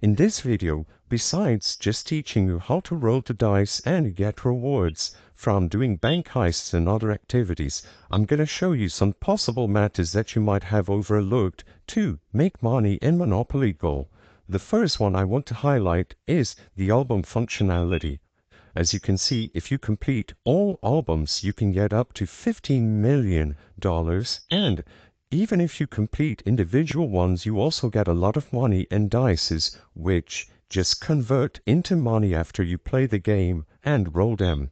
In this video, besides just teaching you how to roll the dice and get rewards from doing bank heists and other activities, I'm going to show you some possible methods that you might have overlooked to make money in Monopoly Go. The first one I want to highlight is the album functionality. As you can see, if you complete all albums, you can get up to $15 million, and even if you complete individual ones, you also get a lot of money and dices, which just convert into money after you play the game and roll them.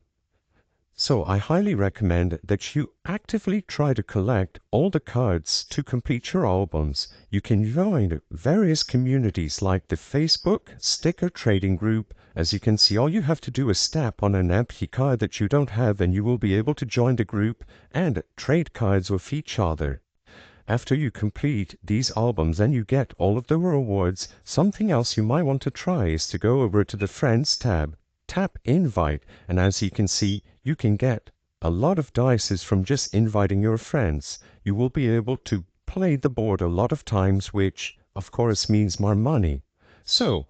So I highly recommend that you actively try to collect all the cards to complete your albums. You can join various communities like the Facebook Sticker Trading Group. As you can see, all you have to do is tap on an empty card that you don't have and you will be able to join the group and trade cards with each other. After you complete these albums and you get all of the rewards, something else you might want to try is to go over to the Friends tab, tap Invite, and as you can see, you can get a lot of dices from just inviting your friends. You will be able to play the board a lot of times, which of course means more money. So,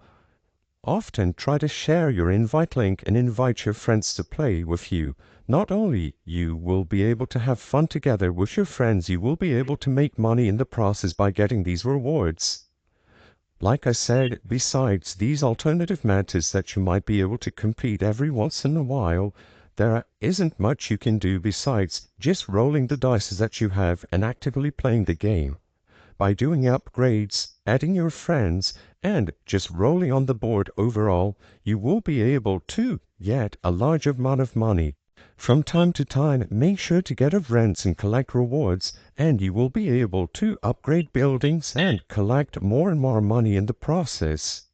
often try to share your invite link and invite your friends to play with you. Not only you will be able to have fun together with your friends, you will be able to make money in the process by getting these rewards. Like I said, besides these alternative methods that you might be able to complete every once in a while, there isn't much you can do besides just rolling the dice that you have and actively playing the game. By doing upgrades, adding your friends, and just rolling on the board overall, you will be able to get a large amount of money. From time to time, make sure to get events and collect rewards, and you will be able to upgrade buildings and collect more and more money in the process.